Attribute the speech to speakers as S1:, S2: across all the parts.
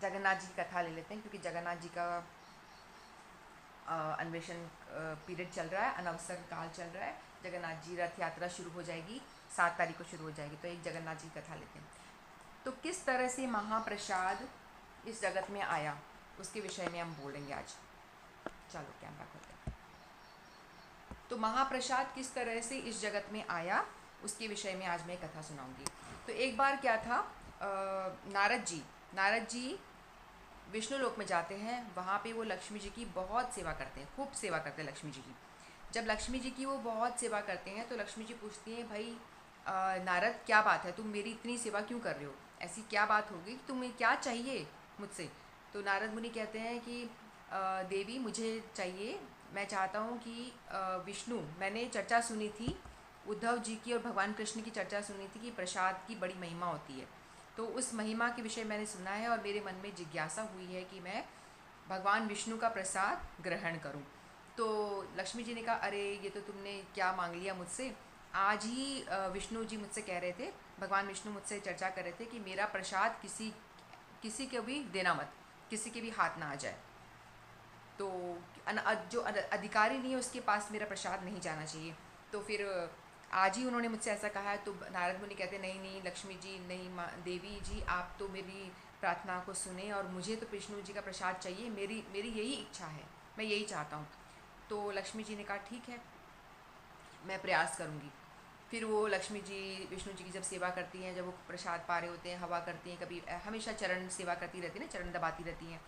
S1: जगन्नाथ जी की कथा ले लेते हैं, क्योंकि जगन्नाथ जी का अन्वेषण पीरियड चल रहा है, अनवसर काल चल रहा है। जगन्नाथ जी रथ यात्रा शुरू हो जाएगी, 7 तारीख को शुरू हो जाएगी, तो एक जगन्नाथ जी की कथा लेते हैं। तो किस तरह से महाप्रसाद इस जगत में आया, उसके विषय में हम बोलेंगे आज। चलो कैमरा खोलते हैं। तो महाप्रसाद किस तरह से इस जगत में आया, उसके विषय में आज मैं कथा सुनाऊंगी। तो एक बार क्या था, नारद जी विष्णु लोक में जाते हैं। वहाँ पे वो लक्ष्मी जी की बहुत सेवा करते हैं, खूब सेवा करते हैं लक्ष्मी जी की। जब लक्ष्मी जी की वो बहुत सेवा करते हैं तो लक्ष्मी जी पूछती हैं, भाई नारद क्या बात है, तुम मेरी इतनी सेवा क्यों कर रहे हो, ऐसी क्या बात होगी, तुम्हें क्या चाहिए मुझसे। तो नारद मुनि कहते हैं कि देवी मुझे चाहिए, मैं चाहता हूँ कि विष्णु, मैंने चर्चा सुनी थी उद्धव जी की और भगवान कृष्ण की चर्चा सुनी थी कि प्रसाद की बड़ी महिमा होती है। तो उस महिमा के विषय मैंने सुना है और मेरे मन में जिज्ञासा हुई है कि मैं भगवान विष्णु का प्रसाद ग्रहण करूं। तो लक्ष्मी जी ने कहा, अरे ये तो तुमने क्या मांग लिया मुझसे। आज ही विष्णु जी मुझसे कह रहे थे, भगवान विष्णु मुझसे चर्चा कर रहे थे कि मेरा प्रसाद किसी किसी को भी देना मत, किसी के भी हाथ ना आ जाए। तो जो अधिकारी नहीं है उसके पास मेरा प्रसाद नहीं जाना चाहिए। तो फिर आज ही उन्होंने मुझसे ऐसा कहा है। तो नारद मुनि कहते, नहीं नहीं लक्ष्मी जी, नहीं देवी जी, आप तो मेरी प्रार्थना को सुने और मुझे तो विष्णु जी का प्रसाद चाहिए, मेरी मेरी यही इच्छा है, मैं यही चाहता हूँ। तो लक्ष्मी जी ने कहा, ठीक है, मैं प्रयास करूँगी। फिर वो लक्ष्मी जी विष्णु जी की जब सेवा करती हैं, जब वो प्रसाद पा रहे होते हैं, हवा करती हैं, कभी हमेशा चरण सेवा करती रहती है ना, चरण दबाती रहती हैं।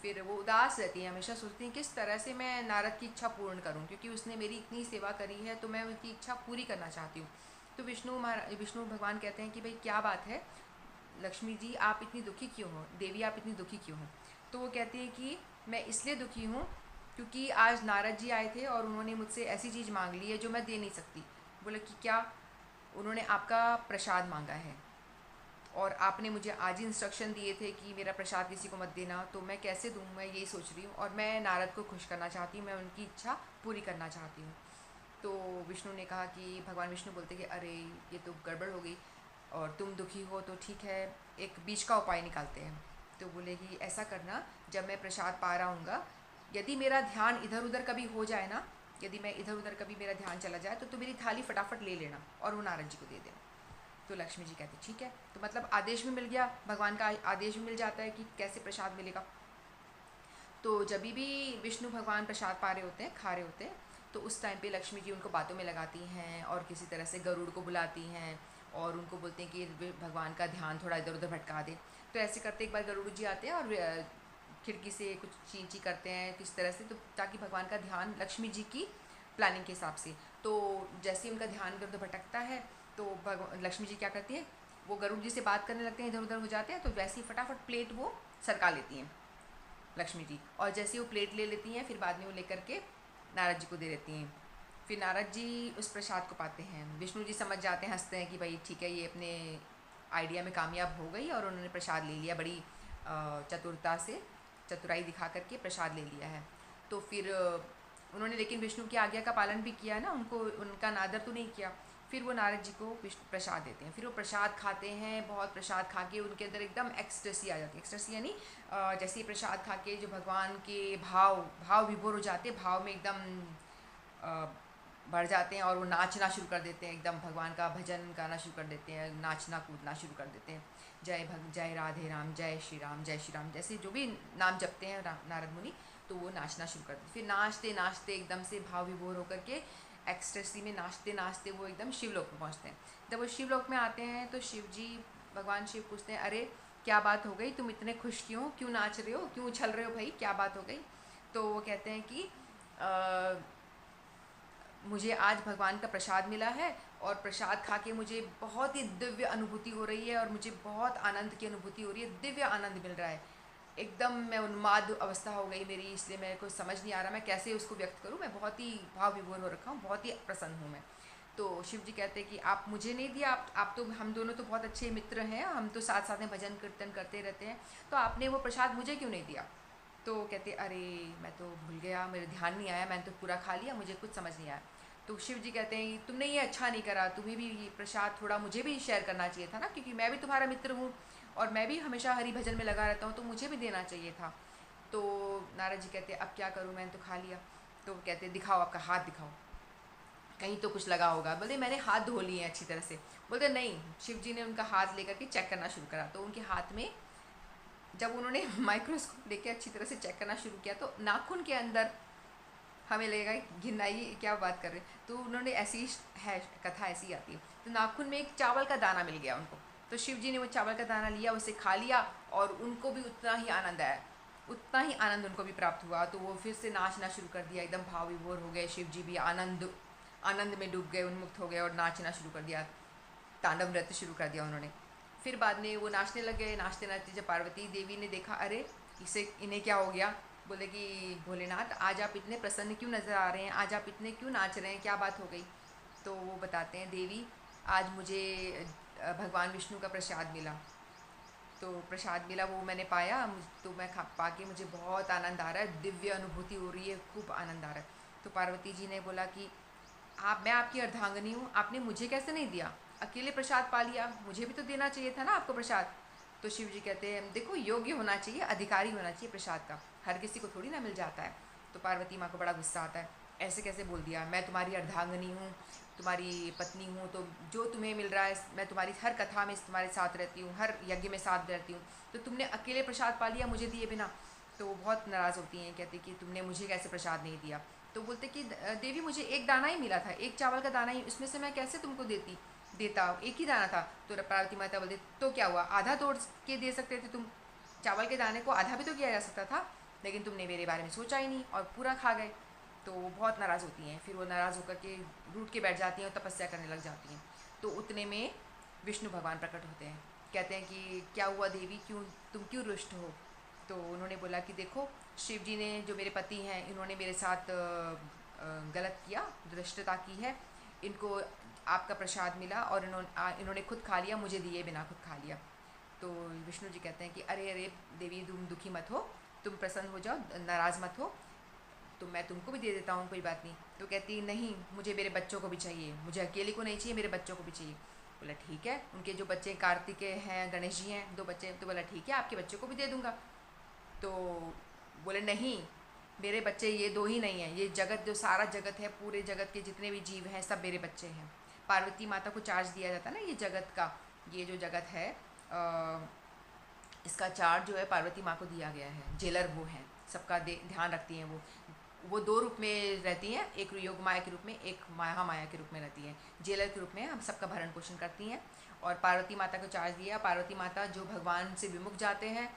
S1: फिर वो उदास रहती हैं, हमेशा सोचती हैं किस तरह से मैं नारद की इच्छा पूर्ण करूं, क्योंकि उसने मेरी इतनी सेवा करी है तो मैं उनकी इच्छा पूरी करना चाहती हूँ। तो विष्णु भगवान कहते हैं कि भाई क्या बात है लक्ष्मी जी, आप इतनी दुखी क्यों हो, देवी आप इतनी दुखी क्यों हो। तो वो कहती है कि मैं इसलिए दुखी हूँ क्योंकि आज नारद जी आए थे और उन्होंने मुझसे ऐसी चीज़ मांग ली है जो मैं दे नहीं सकती। बोले कि क्या। उन्होंने आपका प्रसाद मांगा है और आपने मुझे आज ही इंस्ट्रक्शन दिए थे कि मेरा प्रसाद किसी को मत देना, तो मैं कैसे दूँ, मैं यही सोच रही हूँ और मैं नारद को खुश करना चाहती हूँ, मैं उनकी इच्छा पूरी करना चाहती हूँ। तो विष्णु ने कहा कि भगवान विष्णु बोलते कि अरे ये तो गड़बड़ हो गई और तुम दुखी हो तो ठीक है, एक बीच का उपाय निकालते हैं। तो बोले कि ऐसा करना, जब मैं प्रसाद पा रहा हूँगा, यदि मेरा ध्यान इधर उधर कभी हो जाए ना, यदि मैं इधर उधर कभी मेरा ध्यान चला जाए तो मेरी थाली फटाफट ले लेना और वो नारद जी को दे देना। तो लक्ष्मी जी कहती ठीक है। तो मतलब आदेश भी मिल गया, भगवान का आदेश भी मिल जाता है कि कैसे प्रसाद मिलेगा। तो जब भी विष्णु भगवान प्रसाद पा रहे होते हैं, खा रहे होते हैं, तो उस टाइम पे लक्ष्मी जी उनको बातों में लगाती हैं और किसी तरह से गरुड़ को बुलाती हैं और उनको बोलते हैं कि भगवान का ध्यान थोड़ा इधर उधर भटका दे। तो ऐसे करते एक बार गरुड़ जी आते हैं और खिड़की से कुछ चींची करते हैं किस तरह से, तो ताकि भगवान का ध्यान लक्ष्मी जी की प्लानिंग के हिसाब से। तो जैसे ही उनका ध्यान इधर उधर भटकता है तो लक्ष्मी जी क्या करती हैं, वो गरुड़ जी से बात करने लगते हैं, इधर उधर हो जाते हैं, तो वैसे ही फटाफट प्लेट वो सरका लेती हैं लक्ष्मी जी। और जैसे वो प्लेट ले लेती हैं, फिर बाद में वो लेकर के नारद जी को दे देती हैं। फिर नारद जी उस प्रसाद को पाते हैं, विष्णु जी समझ जाते हैं, हंसते हैं कि भाई ठीक है, ये अपने आइडिया में कामयाब हो गई और उन्होंने प्रसाद ले लिया, बड़ी चतुरता से चतुराई दिखा करके प्रसाद ले लिया है। तो फिर उन्होंने लेकिन विष्णु की आज्ञा का पालन भी किया ना, उनको उनका नादर तो नहीं किया। फिर वो नारद जी को प्रसाद देते हैं, फिर वो प्रसाद खाते हैं, बहुत प्रसाद खा के उनके अंदर एकदम एक्सटेसी आ जाती है। एक्सटेसी यानी जैसे ही प्रसाद खा के जो भगवान के भाव विभोर हो जाते हैं, भाव में एकदम बढ़ जाते हैं और वो नाचना शुरू कर देते हैं, एकदम भगवान का भजन गाना शुरू कर देते हैं, नाचना कूदना शुरू कर देते हैं। जय राधे राम, जय श्री राम, जय श्री राम, जैसे जो भी नाम जपते हैं नारद मुनि, तो वो नाचना शुरू कर देते। फिर नाचते नाचते एकदम से भाव विभोर होकर के एक्सटेसी में नाचते नाचते वो एकदम शिवलोक में पहुँचते हैं। जब वो शिवलोक में आते हैं तो शिव जी, भगवान शिव पूछते हैं, अरे क्या बात हो गई, तुम इतने खुश क्यों नाच रहे हो, क्यों उछल रहे हो भाई, क्या बात हो गई। तो वो कहते हैं कि मुझे आज भगवान का प्रसाद मिला है और प्रसाद खा के मुझे बहुत ही दिव्य अनुभूति हो रही है और मुझे बहुत आनंद की अनुभूति हो रही है, दिव्य आनंद मिल रहा है, एकदम मैं उन्माद अवस्था हो गई मेरी, इसलिए मेरे को समझ नहीं आ रहा मैं कैसे उसको व्यक्त करूं, मैं बहुत ही भाव विभोर हो रखा हूँ, बहुत ही प्रसन्न हूँ मैं। तो शिव जी कहते हैं कि आप मुझे नहीं दिया, आप तो, हम दोनों तो बहुत अच्छे मित्र हैं, हम तो साथ साथ में भजन कीर्तन करते रहते हैं, तो आपने वो प्रसाद मुझे क्यों नहीं दिया। तो कहते अरे मैं तो भूल गया, मेरे ध्यान नहीं आया, मैंने तो पूरा खा लिया, मुझे कुछ समझ नहीं आया। तो शिव जी कहते हैं तुमने ये अच्छा नहीं करा, तुम्हें भी ये प्रसाद थोड़ा मुझे भी शेयर करना चाहिए था ना, क्योंकि मैं भी तुम्हारा मित्र हूँ और मैं भी हमेशा हरि भजन में लगा रहता हूँ, तो मुझे भी देना चाहिए था। तो नारद जी कहते अब क्या करूँ, मैंने तो खा लिया। तो कहते दिखाओ, आपका हाथ दिखाओ, कहीं तो कुछ लगा होगा। बोलते मैंने हाथ धो लिए हैं अच्छी तरह से। बोलते नहीं। शिव जी ने उनका हाथ लेकर के चेक करना शुरू करा, तो उनके हाथ में जब उन्होंने माइक्रोस्कोप लेके अच्छी तरह से चेक करना शुरू किया, तो नाखून के अंदर हमें लगेगा घिनाई क्या बात कर रहे हैं, तो उन्होंने ऐसी है कथा ऐसी आती है। तो नाखून में एक चावल का दाना मिल गया उनको, तो शिव जी ने वो चावल का दाना लिया, उसे खा लिया, और उनको भी उतना ही आनंद आया, उतना ही आनंद उनको भी प्राप्त हुआ। तो वो फिर से नाचना शुरू कर दिया, एकदम भाव विभोर हो गए। शिव जी भी आनंद में डूब गए, उन्मुक्त हो गए और नाचना शुरू कर दिया, तांडव नृत्य शुरू कर दिया उन्होंने। फिर बाद में वो नाचने लग गए। नाचते नाचते जब पार्वती देवी ने देखा, अरे इसे इन्हें क्या हो गया, बोले कि भोलेनाथ आज आप इतने प्रसन्न क्यों नज़र आ रहे हैं, आज आप इतने क्यों नाच रहे हैं, क्या बात हो गई। तो वो बताते हैं, देवी आज मुझे भगवान विष्णु का प्रसाद मिला। तो प्रसाद मिला, वो मैंने पाया, तो मैं खा पा के मुझे बहुत आनंद आ रहा है, दिव्य अनुभूति हो रही है, खूब आनंद आ रहा है। तो पार्वती जी ने बोला कि मैं आपकी अर्धांगिनी हूँ, आपने मुझे कैसे नहीं दिया, अकेले प्रसाद पा लिया, मुझे भी तो देना चाहिए था ना आपको प्रसाद। तो शिव जी कहते हैं देखो, योग्य होना चाहिए, अधिकारी होना चाहिए प्रसाद का, हर किसी को थोड़ी ना मिल जाता है। तो पार्वती माँ को बड़ा गुस्सा आता है, ऐसे कैसे बोल दिया, मैं तुम्हारी अर्धांगिनी हूँ, तुम्हारी पत्नी हूँ, तो जो तुम्हें मिल रहा है, मैं तुम्हारी हर कथा में तुम्हारे साथ रहती हूँ, हर यज्ञ में साथ रहती हूँ, तो तुमने अकेले प्रसाद पा लिया मुझे दिए बिना। तो वो बहुत नाराज़ होती हैं, कहती कि तुमने मुझे कैसे प्रसाद नहीं दिया। तो बोलते कि देवी मुझे एक दाना ही मिला था, एक चावल का दाना ही, उसमें से मैं कैसे तुमको देता, एक ही दाना था। तो पार्वती माता बोलती तो क्या हुआ, आधा तोड़ के दे सकते थे तुम, चावल के दाने को आधा भी तो किया जा सकता था, लेकिन तुमने मेरे बारे में सोचा ही नहीं और पूरा खा गए। तो वो बहुत नाराज़ होती हैं, फिर वो नाराज़ होकर के रूठ के बैठ जाती हैं और तपस्या करने लग जाती हैं। तो उतने में विष्णु भगवान प्रकट होते हैं, कहते हैं कि क्या हुआ देवी, तुम क्यों रुष्ट हो। तो उन्होंने बोला कि देखो, शिव जी ने, जो मेरे पति हैं, इन्होंने मेरे साथ गलत किया, धृष्टता की है, इनको आपका प्रसाद मिला और इन्होंने खुद खा लिया, मुझे दिए बिना खुद खा लिया। तो विष्णु जी कहते हैं कि अरे अरे देवी, तुम दुखी मत हो, तुम प्रसन्न हो जाओ, नाराज़ मत हो, तो मैं तुमको भी दे देता हूँ, कोई बात नहीं। तो कहती नहीं, मुझे मेरे बच्चों को भी चाहिए, मुझे अकेले को नहीं चाहिए, मेरे बच्चों को भी चाहिए। बोला ठीक है, उनके जो बच्चे कार्तिकेय हैं, गणेश जी हैं, 2 बच्चे, तो बोला ठीक है, आपके बच्चों को भी दे दूँगा। तो बोले नहीं, मेरे बच्चे ये 2 ही नहीं हैं, ये जगत, जो सारा जगत है, पूरे जगत के जितने भी जीव हैं, सब मेरे बच्चे हैं। पार्वती माता को चार्ज दिया जाता है ना ये जगत का, ये जो जगत है, इसका चार्ज जो है पार्वती माँ को दिया गया है। जेलर वो हैं, सबका ध्यान रखती हैं वो 2 रूप में रहती हैं, एक योग माया के रूप में, एक महामाया के रूप में रहती हैं। जेलर के रूप में हम सबका भरण पोषण करती हैं, और पार्वती माता को चार्ज दिया। पार्वती माता जो भगवान से विमुख जाते हैं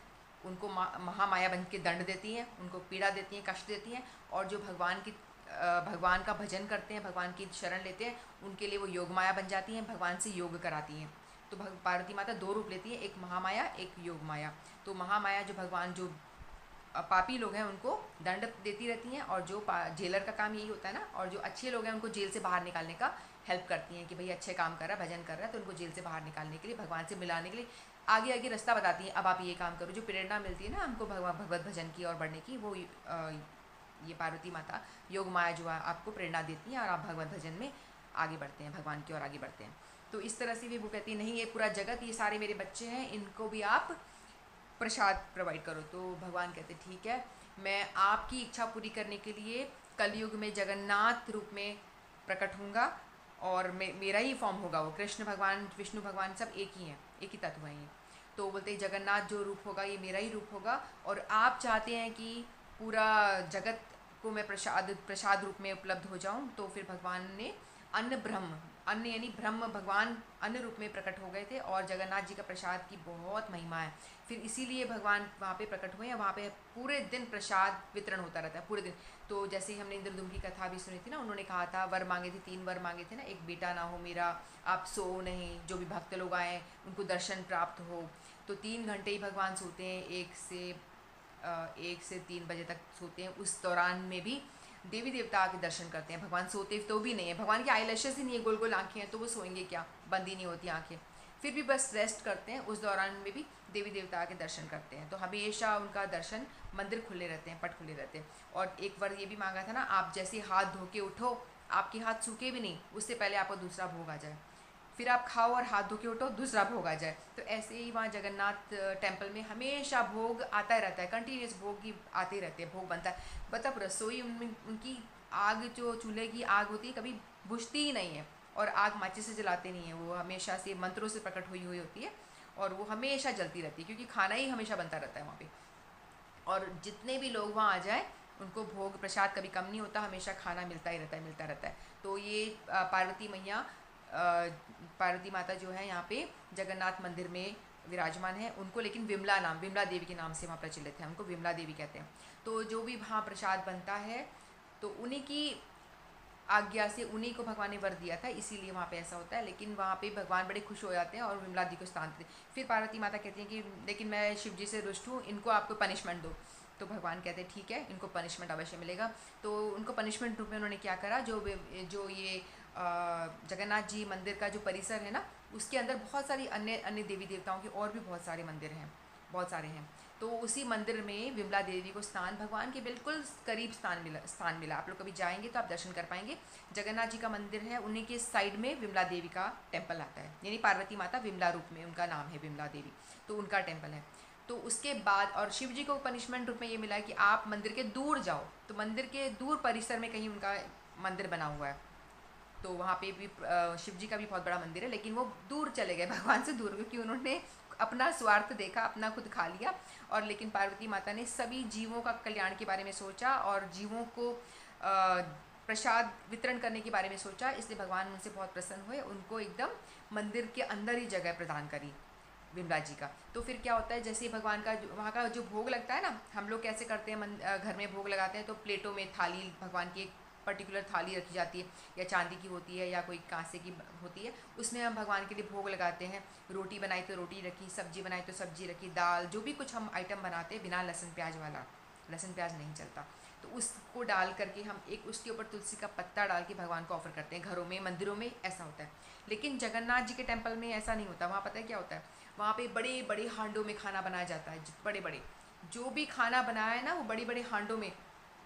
S1: उनको महामाया बन के दंड देती हैं, उनको पीड़ा देती हैं, कष्ट देती हैं, और जो भगवान का भजन करते हैं, भगवान की शरण लेते हैं, उनके लिए वो योग माया बन जाती हैं, भगवान से योग कराती हैं। तो पार्वती माता 2 रूप लेती है, एक महामाया, एक योग माया। तो महामाया जो भगवान, जो पापी लोग हैं उनको दंड देती रहती हैं, और जो जेलर का काम यही होता है ना, और जो अच्छे लोग हैं उनको जेल से बाहर निकालने का हेल्प करती हैं कि भाई अच्छे काम कर रहा है, भजन कर रहा है, तो उनको जेल से बाहर निकालने के लिए, भगवान से मिलाने के लिए आगे आगे रास्ता बताती हैं, अब आप ये काम करो। जो प्रेरणा मिलती है ना हमको भगवत भजन की और बढ़ने की, वो ये पार्वती माता योग माया जो है आपको प्रेरणा देती हैं, और आप भगवत भजन में आगे बढ़ते हैं, भगवान की ओर आगे बढ़ते हैं। तो इस तरह से भी वो कहती है नहीं, ये पूरा जगत, ये सारे मेरे बच्चे हैं, इनको भी आप प्रसाद प्रोवाइड करो। तो भगवान कहते ठीक है, मैं आपकी इच्छा पूरी करने के लिए कलयुग में जगन्नाथ रूप में प्रकट होऊंगा, और मेरा ही फॉर्म होगा वो। कृष्ण भगवान, विष्णु भगवान सब एक ही हैं, एक ही तत्व हैं। तो बोलते हैं जगन्नाथ जो रूप होगा ये मेरा ही रूप होगा, और आप चाहते हैं कि पूरा जगत को मैं प्रसाद रूप में उपलब्ध हो जाऊं, तो फिर भगवान ने अन्न यानी ब्रह्म भगवान अन्न रूप में प्रकट हो गए थे, और जगन्नाथ जी का प्रसाद की बहुत महिमा है। फिर इसीलिए भगवान वहाँ पे प्रकट हुए हैं, वहाँ पे पूरे दिन प्रसाद वितरण होता रहता है, पूरे दिन। तो जैसे ही हमने इंद्रदुम्न की कथा भी सुनी थी ना, उन्होंने कहा था, वर मांगे थे, 3 वर मांगे थे ना, एक बेटा ना हो मेरा, आप सो नहीं, जो भी भक्त लोग आए उनको दर्शन प्राप्त हो। तो 3 घंटे ही भगवान सोते हैं, 1 से 3 बजे तक सोते हैं। उस दौरान में भी देवी देवता आके दर्शन करते हैं। भगवान सोते तो भी नहीं है, भगवान की आईलैशेस ही नहीं है, गोल गोल आँखें हैं, तो वो सोएंगे क्या, बंद ही नहीं होती आँखें, फिर भी बस रेस्ट करते हैं। उस दौरान में भी देवी देवता आके दर्शन करते हैं, तो हमेशा उनका दर्शन, मंदिर खुले रहते हैं, पट खुले रहते हैं। और एक बार ये भी मांगा था ना, आप जैसे हाथ धो के उठो, आपके हाथ सूखे भी नहीं, उससे पहले आपको दूसरा भोग आ जाए। फिर आप खाओ और हाथ धो के उठो, दूसरा भोग आ जाए। तो ऐसे ही वहाँ जगन्नाथ टेम्पल में हमेशा भोग आता ही रहता है, कंटिन्यूस भोग की आते ही रहते हैं, भोग बनता है। मतलब रसोई उनकी आग, जो चूल्हे की आग होती है, कभी बुझती ही नहीं है। और आग माचिस से जलाते नहीं है, वो हमेशा से मंत्रों से प्रकट हुई हुई होती है, और वो हमेशा जलती रहती है, क्योंकि खाना ही हमेशा बनता रहता है वहाँ पे। और जितने भी लोग वहाँ आ जाए, उनको भोग प्रसाद कभी कम नहीं होता, हमेशा खाना मिलता ही रहता है, मिलता रहता है। तो ये पार्वती मैया, पार्वती माता जो है यहाँ पे जगन्नाथ मंदिर में विराजमान है। उनको लेकिन विमला नाम, विमला देवी के नाम से वहाँ प्रचलित है, उनको विमला देवी कहते हैं। तो जो भी वहाँ प्रसाद बनता है, तो उन्हीं की आज्ञा से, उन्हीं को भगवान ने वर दिया था, इसीलिए वहाँ पे ऐसा होता है। लेकिन वहाँ पे भगवान बड़े खुश हो जाते हैं और विमला दी को स्थान देते हैं। फिर पार्वती माता कहती हैं कि लेकिन मैं शिव जी से रुष्ट हूँ, इनको आपको पनिशमेंट दो। तो भगवान कहते हैं ठीक है, इनको पनिशमेंट अवश्य मिलेगा। तो उनको पनिशमेंट रूप में उन्होंने क्या करा, जो ये जगन्नाथ जी मंदिर का जो परिसर है ना, उसके अंदर बहुत सारी अन्य अन्य देवी देवताओं के और भी बहुत सारे मंदिर हैं, बहुत सारे हैं। तो उसी मंदिर में विमला देवी को स्थान, भगवान के बिल्कुल करीब स्थान मिला। आप लोग कभी जाएंगे तो आप दर्शन कर पाएंगे। जगन्नाथ जी का मंदिर है, उन्हीं के साइड में विमला देवी का टेम्पल आता है, यानी पार्वती माता विमला रूप में उनका नाम है विमला देवी, तो उनका टेम्पल है। तो उसके बाद और शिव जी को पनिशमेंट रूप में ये मिला कि आप मंदिर के दूर जाओ। तो मंदिर के दूर परिसर में कहीं उनका मंदिर बना हुआ है, तो वहाँ पे भी शिव जी का भी बहुत बड़ा मंदिर है, लेकिन वो दूर चले गए, भगवान से दूर, क्योंकि उन्होंने अपना स्वार्थ देखा, अपना खुद खा लिया। और लेकिन पार्वती माता ने सभी जीवों का कल्याण के बारे में सोचा, और जीवों को प्रसाद वितरण करने के बारे में सोचा, इसलिए भगवान उनसे बहुत प्रसन्न हुए, उनको एकदम मंदिर के अंदर ही जगह प्रदान करी विमला जी का। तो फिर क्या होता है, जैसे भगवान का वहाँ का जो भोग लगता है ना, हम लोग कैसे करते हैं, घर में भोग लगाते हैं तो प्लेटों में थाली, भगवान की एक पर्टिकुलर थाली रखी जाती है, या चांदी की होती है या कोई कांसे की होती है, उसमें हम भगवान के लिए भोग लगाते हैं। रोटी बनाई तो रोटी रखी, सब्जी बनाई तो सब्जी रखी, दाल, जो भी कुछ हम आइटम बनाते हैं बिना लहसुन प्याज वाला, लहसुन प्याज नहीं चलता, तो उसको डाल करके हम एक उसके ऊपर तुलसी का पत्ता डाल के भगवान को ऑफर करते हैं। घरों में, मंदिरों में ऐसा होता है। लेकिन जगन्नाथ जी के टेम्पल में ऐसा नहीं होता। वहाँ पता है क्या होता है, वहाँ पे बड़े बड़े हांडों में खाना बनाया जाता है, बड़े बड़े, जो भी खाना बनाया है ना, वो बड़ी बड़े हांडों में,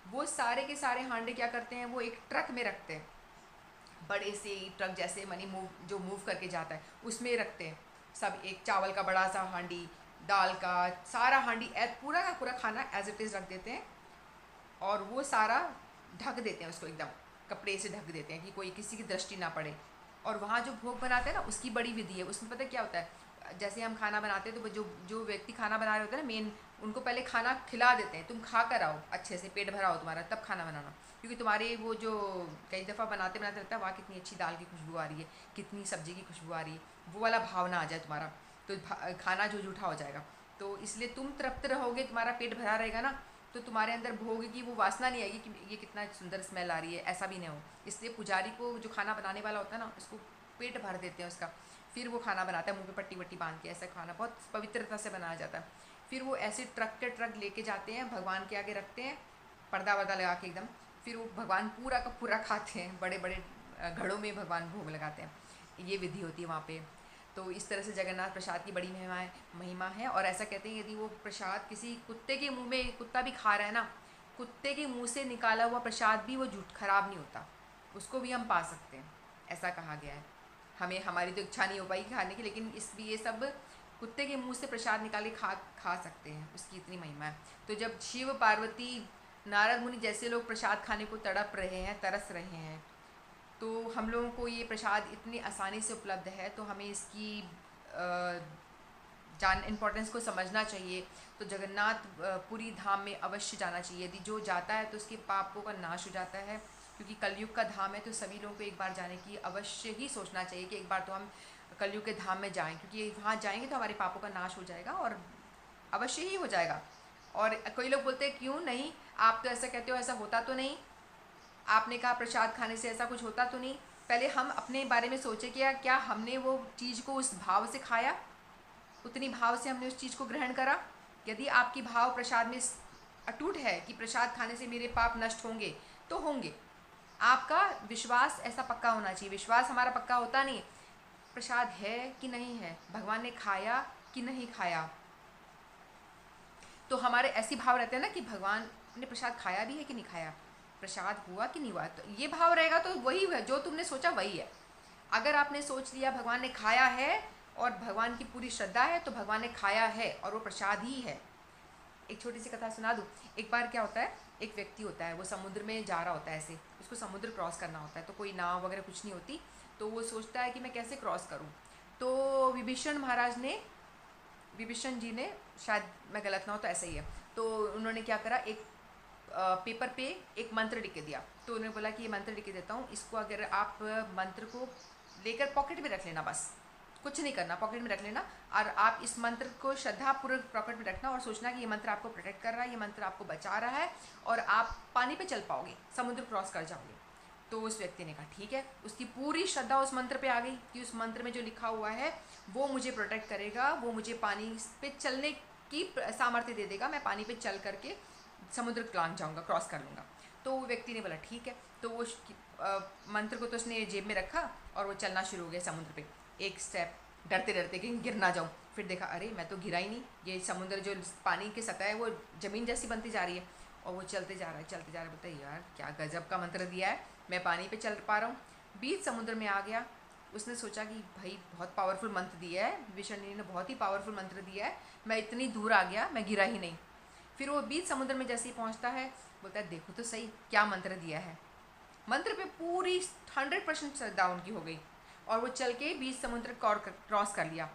S1: वो सारे के सारे हांडे क्या करते हैं, वो एक ट्रक में रखते हैं, बड़े से ट्रक जैसे मनी मूव करके जाता है, उसमें रखते हैं सब। एक चावल का बड़ा सा हांडी, दाल का सारा हांडी, पूरा का पूरा खाना एज इट इज़ रख देते हैं, और वो सारा ढक देते हैं, उसको एकदम कपड़े से ढक देते हैं कि कोई किसी की दृष्टि ना पड़े। और वहाँ जो भोग बनाते हैं ना, उसकी बड़ी विधि है। उसमें पता है क्या होता है, जैसे हम खाना बनाते हैं तो जो जो व्यक्ति खाना बना रहे होते हैं ना, मेन, उनको पहले खाना खिला देते हैं, तुम खा कर आओ, अच्छे से पेट भरा हो तुम्हारा, तब खाना बनाना। क्योंकि तुम्हारे वो जो कई दफ़ा बनाते बनाते रहता है, वहाँ कितनी अच्छी दाल की खुशबू आ रही है, कितनी सब्जी की खुशबू आ रही है, वो वाला भावना आ जाए तुम्हारा, तो खाना जो जूठा हो जाएगा। तो इसलिए तुम तृप्त रहोगे, तुम्हारा पेट भरा रहेगा ना, तो तुम्हारे अंदर भोग की वो वासना नहीं आएगी कि ये कितना सुंदर स्मेल आ रही है, ऐसा भी नहीं हो। इसलिए पुजारी को, जो खाना बनाने वाला होता है ना, उसको पेट भर देते हैं उसका, फिर वो खाना बनाता है, मुंह पे पट्टी वट्टी बांध के, ऐसा खाना बहुत पवित्रता से बनाया जाता है। फिर वो ऐसे ट्रक के ट्रक लेके जाते हैं, भगवान के आगे रखते हैं, पर्दा वर्दा लगा के एकदम, फिर वो भगवान पूरा का पूरा खाते हैं, बड़े बड़े घड़ों में भगवान भोग लगाते हैं। ये विधि होती है वहाँ पे। तो इस तरह से जगन्नाथ प्रसाद की बड़ी महिमा है। और ऐसा कहते हैं, यदि वो प्रसाद किसी कुत्ते के मुंह में, कुत्ता भी खा रहा है ना, कुत्ते के मुंह से निकाला हुआ प्रसाद भी वो झूठ खराब नहीं होता, उसको भी हम पा सकते हैं, ऐसा कहा गया है। हमारी तो इच्छा नहीं हो पाई खाने की, लेकिन ये सब कुत्ते के मुंह से प्रसाद निकाल के खा सकते हैं, उसकी इतनी महिमा है। तो जब शिव, पार्वती, नारद मुनि जैसे लोग प्रसाद खाने को तड़प रहे हैं, तरस रहे हैं, तो हम लोगों को ये प्रसाद इतनी आसानी से उपलब्ध है, तो हमें इसकी इम्पोर्टेंस को समझना चाहिए। तो जगन्नाथ पुरी धाम में अवश्य जाना चाहिए। यदि जो जाता है तो उसके पापों का नाश हो जाता है, क्योंकि कलयुग का धाम है, तो सभी लोगों को एक बार जाने की अवश्य ही सोचना चाहिए कि एक बार तो हम कलयुग के धाम में जाएं, क्योंकि वहाँ जाएंगे तो हमारे पापों का नाश हो जाएगा, और अवश्य ही हो जाएगा। और कई लोग बोलते हैं क्यों नहीं, आप तो ऐसा कहते हो, ऐसा होता तो नहीं, आपने कहा प्रसाद खाने से ऐसा कुछ होता तो नहीं। पहले हम अपने बारे में सोचें कि क्या हमने वो चीज़ को उस भाव से खाया, उतनी भाव से हमने उस चीज़ को ग्रहण करा। यदि आपकी भाव प्रसाद में अटूट है कि प्रसाद खाने से मेरे पाप नष्ट होंगे, तो होंगे। आपका विश्वास ऐसा पक्का होना चाहिए। विश्वास हमारा पक्का होता नहीं, प्रसाद है कि नहीं है, भगवान ने खाया कि नहीं खाया, तो हमारे ऐसी भाव रहते हैं ना कि भगवान ने प्रसाद खाया भी है कि नहीं खाया, प्रसाद हुआ कि नहीं हुआ। तो ये भाव रहेगा तो वही है, जो तुमने सोचा वही है। अगर आपने सोच लिया भगवान ने खाया है और भगवान की पूरी श्रद्धा है तो भगवान ने खाया है और वो प्रसाद ही है। एक छोटी सी कथा सुना दूँ। एक बार क्या होता है, एक व्यक्ति होता है, वो समुद्र में जा रहा होता है, ऐसे उसको समुद्र क्रॉस करना होता है, तो कोई नाव वगैरह कुछ नहीं होती, तो वो सोचता है कि मैं कैसे क्रॉस करूँ। तो विभीषण जी ने, शायद मैं गलत ना हो तो ऐसा ही है, तो उन्होंने क्या करा, एक पेपर पे एक मंत्र लिख के दिया। तो उन्होंने बोला कि ये मंत्र लिख के देता हूँ, इसको अगर आप मंत्र को लेकर पॉकेट में रख लेना, बस कुछ नहीं करना, पॉकेट में रख लेना, और आप इस मंत्र को श्रद्धापूर्वक पॉकेट में रखना और सोचना कि ये मंत्र आपको प्रोटेक्ट कर रहा है, ये मंत्र आपको बचा रहा है और आप पानी पे चल पाओगे, समुद्र क्रॉस कर जाओगे। तो उस व्यक्ति ने कहा ठीक है, उसकी पूरी श्रद्धा उस मंत्र पे आ गई कि उस मंत्र में जो लिखा हुआ है वो मुझे प्रोटेक्ट करेगा, वो मुझे पानी पे चलने की सामर्थ्य दे देगा, मैं पानी पे चल करके समुद्र लांग जाऊंगा, क्रॉस कर लूँगा। तो वो व्यक्ति ने बोला ठीक है, तो वो मंत्र को तो उसने जेब में रखा और वो चलना शुरू हो गया समुद्र पे, एक स्टेप, डरते डरते कि गिर ना जाऊँ। फिर देखा अरे मैं तो गिरा ही नहीं, ये समुद्र जो पानी की सतह है वो ज़मीन जैसी बनती जा रही है, और वो चलते जा रहा है चलते जा रहा है। बोलता है यार क्या गजब का मंत्र दिया है, मैं पानी पे चल पा रहा हूँ। बीच समुद्र में आ गया, उसने सोचा कि भाई बहुत पावरफुल मंत्र दिया है, विभीषण ने बहुत ही पावरफुल मंत्र दिया है, मैं इतनी दूर आ गया, मैं गिरा ही नहीं। फिर वो बीच समुद्र में जैसे ही पहुँचता है, बोलता है देखो तो सही क्या मंत्र दिया है। मंत्र पे पूरी 100% श्रद्धा उनकी हो गई और वो चल के बीच समुद्र क्रॉस कर लिया।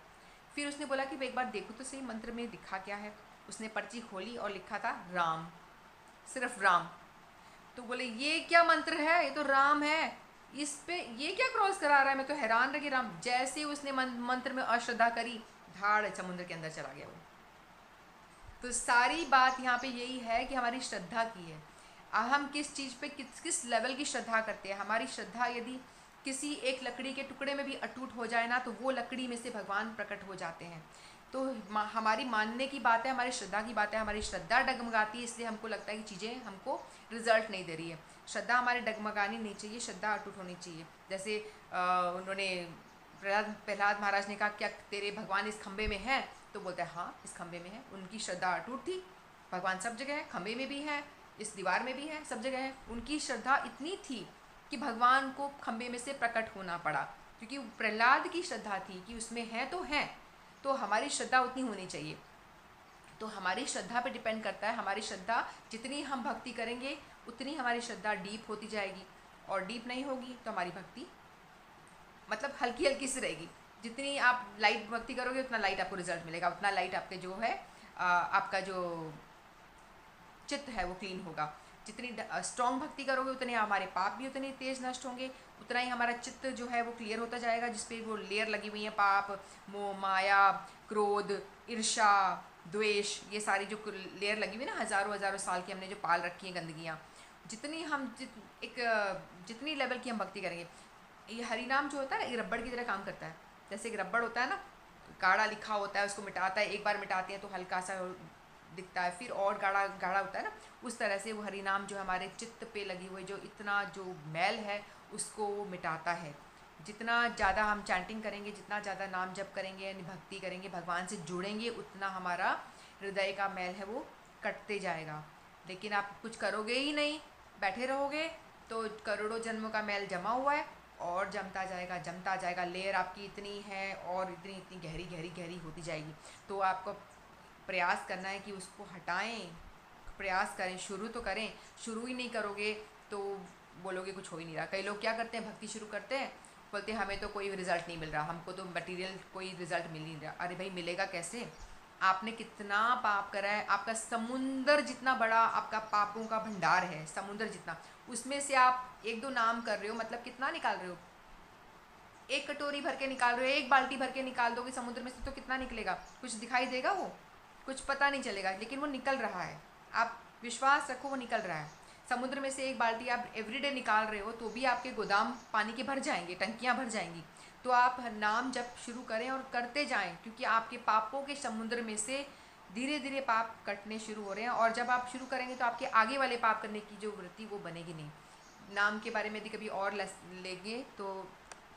S1: फिर उसने बोला कि एक बार देखो तो सही मंत्र में लिखा क्या है। उसने पर्ची खोली और लिखा था राम, सिर्फ राम। तो बोले ये क्या मंत्र है, ये तो राम है, इस पे ये क्या क्रॉस करा रहा है, मैं तो हैरान रह गई। राम जैसे उसने मंत्र में अश्रद्धा करी, धाड़ समुद्र के अंदर चला गया वो। तो सारी बात यहाँ पे यही है कि हमारी श्रद्धा की है, हम किस चीज़ पे किस लेवल की श्रद्धा करते हैं। हमारी श्रद्धा यदि किसी एक लकड़ी के टुकड़े में भी अटूट हो जाए ना, तो वो लकड़ी में से भगवान प्रकट हो जाते हैं। तो हमारी मानने की बात है, हमारी श्रद्धा की बात है। हमारी श्रद्धा डगमगाती है, इसलिए हमको लगता है कि चीज़ें हमको रिजल्ट नहीं दे रही है। श्रद्धा हमारी डगमगानी नहीं चाहिए, श्रद्धा अटूट होनी चाहिए। जैसे उन्होंने प्रहलाद महाराज ने कहा क्या तेरे भगवान इस खंबे में है, तो बोलता है हाँ इस खंबे में है। उनकी श्रद्धा अटूट थी, भगवान सब जगह है, खंबे में भी है, इस दीवार में भी है, सब जगह है। उनकी श्रद्धा इतनी थी कि भगवान को खंबे में से प्रकट होना पड़ा, क्योंकि प्रहलाद की श्रद्धा थी कि उसमें है तो है। तो हमारी श्रद्धा उतनी होनी चाहिए। तो हमारी श्रद्धा पे डिपेंड करता है, हमारी श्रद्धा जितनी हम भक्ति करेंगे उतनी हमारी श्रद्धा डीप होती जाएगी, और डीप नहीं होगी तो हमारी भक्ति मतलब हल्की हल्की सी रहेगी। जितनी आप लाइट भक्ति करोगे उतना लाइट आपको रिजल्ट मिलेगा, उतना लाइट आपके जो है आपका जो चित्त है वो क्लीन होगा। जितनी स्ट्रॉन्ग भक्ति करोगे उतने हमारे पाप भी उतने तेज नष्ट होंगे, उतना ही हमारा चित्त जो है वो क्लियर होता जाएगा, जिसपे वो लेयर लगी हुई है पाप, मोह, माया, क्रोध, ईर्ष्या, द्वेष, ये सारी जो लेयर लगी हुई है ना, हज़ारों हज़ारों साल की हमने जो पाल रखी हैं गंदगियाँ, जितनी हम जितनी लेवल की हम भक्ति करेंगे। ये हरि नाम जो होता है ना, ये रबड़ की तरह काम करता है। जैसे एक रबड़ होता है ना, गाढ़ा लिखा होता है, उसको मिटाता है, एक बार मिटाते हैं तो हल्का सा दिखता है, फिर और गाढ़ा गाढ़ा होता है ना, उस तरह से वो हरि नाम जो हमारे चित्त पे लगी हुई जो इतना जो मैल है उसको वो मिटाता है। जितना ज़्यादा हम चैंटिंग करेंगे, जितना ज़्यादा नाम जप करेंगे, भक्ति करेंगे, भगवान से जुड़ेंगे, उतना हमारा हृदय का मैल है वो कटते जाएगा। लेकिन आप कुछ करोगे ही नहीं, बैठे रहोगे, तो करोड़ों जन्मों का मैल जमा हुआ है और जमता जाएगा। लेयर आपकी इतनी है और इतनी इतनी गहरी गहरी गहरी होती जाएगी। तो आपको प्रयास करना है कि उसको हटाएं, प्रयास करें, शुरू तो करें। शुरू ही नहीं करोगे तो बोलोगे कुछ हो ही नहीं रहा। कई लोग क्या करते हैं, भक्ति शुरू करते हैं, बोलते हैं हमें तो कोई रिज़ल्ट नहीं मिल रहा, हमको तो मटेरियल कोई रिज़ल्ट मिल नहीं रहा। अरे भाई मिलेगा कैसे, आपने कितना पाप करा है, आपका समुंदर जितना बड़ा आपका पापों का भंडार है, समुंदर जितना, उसमें से आप एक दो नाम कर रहे हो, मतलब कितना निकाल रहे हो, एक कटोरी भर के निकाल रहे हो, एक बाल्टी भर के निकाल दोगे समुद्र में से तो कितना निकलेगा, कुछ दिखाई देगा, वो कुछ पता नहीं चलेगा, लेकिन वो निकल रहा है। आप विश्वास रखो वो निकल रहा है। समुद्र में से एक बाल्टी आप एवरीडे निकाल रहे हो तो भी आपके गोदाम पानी के भर जाएंगे, टंकियाँ भर जाएंगी। तो आप नाम जप शुरू करें और करते जाएं, क्योंकि आपके पापों के समुद्र में से धीरे धीरे पाप कटने शुरू हो रहे हैं, और जब आप शुरू करेंगे तो आपके आगे वाले पाप करने की जो वृत्ति वो बनेगी नहीं। नाम के बारे में यदि कभी और लेंगे तो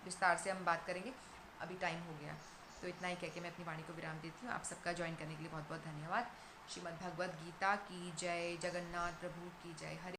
S1: विस्तार से हम बात करेंगे, अभी टाइम हो गया। तो इतना ही कह के मैं अपनी वाणी को विराम देती हूँ। आप सबका ज्वाइन करने के लिए बहुत बहुत धन्यवाद। श्रीमद् भगवद गीता की जय, जगन्नाथ प्रभु की जय। हरे